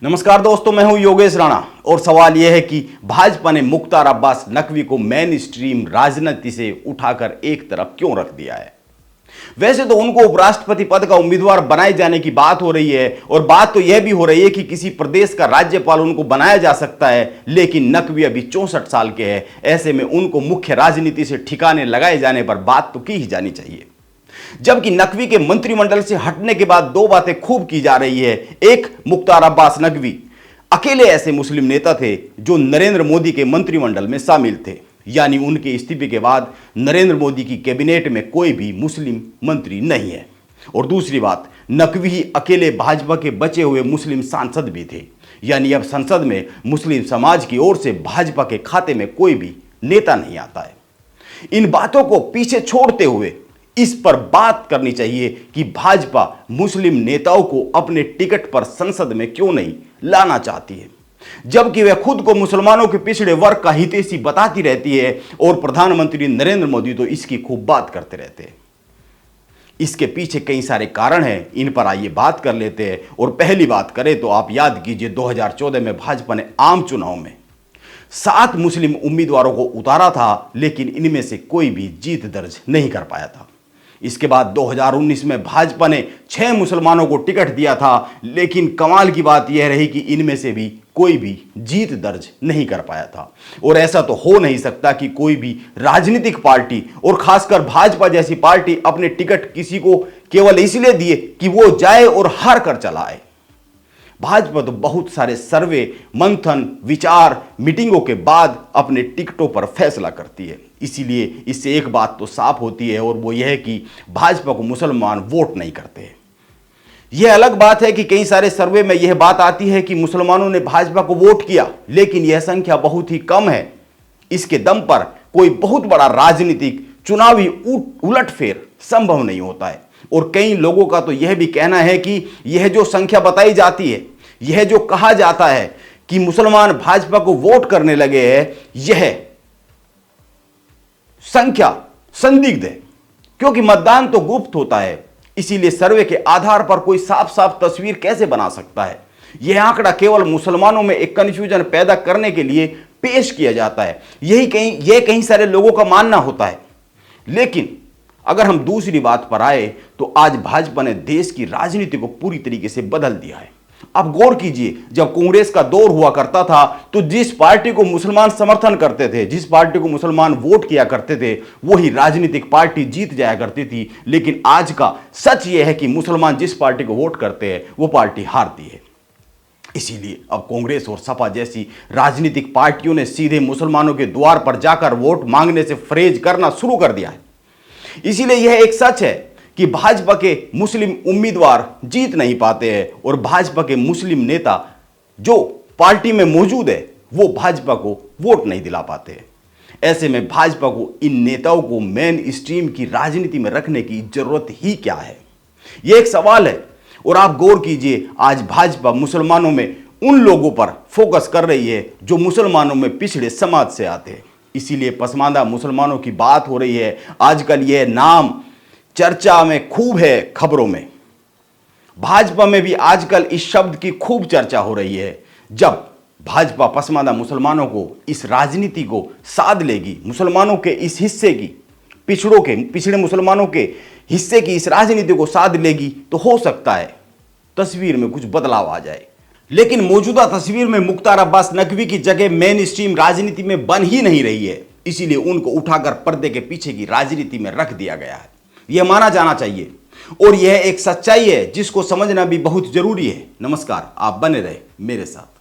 नमस्कार दोस्तों, मैं हूं योगेश राणा और सवाल यह है कि भाजपा ने मुख्तार अब्बास नकवी को मेन स्ट्रीम राजनीति से उठाकर एक तरफ क्यों रख दिया है। वैसे तो उनको उपराष्ट्रपति पद का उम्मीदवार बनाए जाने की बात हो रही है और बात तो यह भी हो रही है कि किसी प्रदेश का राज्यपाल उनको बनाया जा सकता है, लेकिन नकवी अभी 64 साल के हैं। ऐसे में उनको मुख्य राजनीति से ठिकाने लगाए जाने पर बात तो की ही जानी चाहिए। जबकि नकवी के मंत्रिमंडल से हटने के बाद दो बातें खूब की जा रही है। एक, मुख्तार अब्बास नकवी अकेले ऐसे मुस्लिम नेता थे जो नरेंद्र मोदी के मंत्रिमंडल में शामिल थे, यानी उनके इस्तीफे के बाद नरेंद्र मोदी की कैबिनेट में कोई भी मुस्लिम मंत्री नहीं है। और दूसरी बात, नकवी ही अकेले भाजपा के बचे हुए मुस्लिम सांसद भी थे, यानी अब संसद में मुस्लिम समाज की ओर से भाजपा के खाते में कोई भी नेता नहीं आता है। इन बातों को पीछे छोड़ते हुए इस पर बात करनी चाहिए कि भाजपा मुस्लिम नेताओं को अपने टिकट पर संसद में क्यों नहीं लाना चाहती है, जबकि वह खुद को मुसलमानों के पिछड़े वर्ग का हितैषी बताती रहती है और प्रधानमंत्री नरेंद्र मोदी तो इसकी खूब बात करते रहते हैं। इसके पीछे कई सारे कारण हैं, इन पर आइए बात कर लेते हैं। और पहली बात करें तो आप याद कीजिए 2014 में भाजपा ने आम चुनाव में 7 मुस्लिम उम्मीदवारों को उतारा था, लेकिन इनमें से कोई भी जीत दर्ज नहीं कर पाया था। इसके बाद 2019 में भाजपा ने 6 मुसलमानों को टिकट दिया था, लेकिन कमाल की बात यह रही कि इनमें से भी कोई भी जीत दर्ज नहीं कर पाया था। और ऐसा तो हो नहीं सकता कि कोई भी राजनीतिक पार्टी और खासकर भाजपा जैसी पार्टी अपने टिकट किसी को केवल इसलिए दिए कि वो जाए और हार कर चला आए। भाजपा तो बहुत सारे सर्वे, मंथन, विचार, मीटिंगों के बाद अपने टिकटों पर फैसला करती है। इसीलिए इससे एक बात तो साफ होती है और वो यह है कि भाजपा को मुसलमान वोट नहीं करते। यह अलग बात है कि कई सारे सर्वे में यह बात आती है कि मुसलमानों ने भाजपा को वोट किया, लेकिन यह संख्या बहुत ही कम है। इसके दम पर कोई बहुत बड़ा राजनीतिक चुनावी उलटफेर संभव नहीं होता है। और कई लोगों का तो यह भी कहना है कि यह जो संख्या बताई जाती है, यह जो कहा जाता है कि मुसलमान भाजपा को वोट करने लगे हैं, यह संख्या संदिग्ध है, क्योंकि मतदान तो गुप्त होता है। इसीलिए सर्वे के आधार पर कोई साफ साफ तस्वीर कैसे बना सकता है। यह आंकड़ा केवल मुसलमानों में एक कंफ्यूजन पैदा करने के लिए पेश किया जाता है, यह कई सारे लोगों का मानना होता है। लेकिन अगर हम दूसरी बात पर आए तो आज भाजपा ने देश की राजनीति को पूरी तरीके से बदल दिया है। आप गौर कीजिए, जब कांग्रेस का दौर हुआ करता था तो जिस पार्टी को मुसलमान समर्थन करते थे, जिस पार्टी को मुसलमान वोट किया करते थे, वही राजनीतिक पार्टी जीत जाया करती थी। लेकिन आज का सच यह है कि मुसलमान जिस पार्टी को वोट करते हैं वो पार्टी हारती है। इसीलिए अब कांग्रेस और सपा जैसी राजनीतिक पार्टियों ने सीधे मुसलमानों के द्वार पर जाकर वोट मांगने से परहेज करना शुरू कर दिया है। इसीलिए यह एक सच है कि भाजपा के मुस्लिम उम्मीदवार जीत नहीं पाते हैं और भाजपा के मुस्लिम नेता जो पार्टी में मौजूद है वो भाजपा को वोट नहीं दिला पाते हैं। ऐसे में भाजपा को इन नेताओं को मेन स्ट्रीम की राजनीति में रखने की जरूरत ही क्या है, यह एक सवाल है। और आप गौर कीजिए, आज भाजपा मुसलमानों में उन लोगों पर फोकस कर रही है जो मुसलमानों में पिछड़े समाज से आते हैं। इसीलिए पसमानदा मुसलमानों की बात हो रही है। आजकल यह नाम चर्चा में खूब है, खबरों में। भाजपा में भी आजकल इस शब्द की खूब चर्चा हो रही है। जब भाजपा पसमानदा मुसलमानों को इस राजनीति को साध लेगी, मुसलमानों के इस हिस्से की, पिछड़े मुसलमानों के हिस्से की इस राजनीति को साध लेगी, तो हो सकता है तस्वीर में कुछ बदलाव आ जाए। लेकिन मौजूदा तस्वीर में मुख्तार अब्बास नकवी की जगह मेन स्ट्रीम राजनीति में बन ही नहीं रही है। इसीलिए उनको उठाकर पर्दे के पीछे की राजनीति में रख दिया गया है। यह माना जाना चाहिए और यह एक सच्चाई है जिसको समझना भी बहुत जरूरी है। नमस्कार, आप बने रहे मेरे साथ।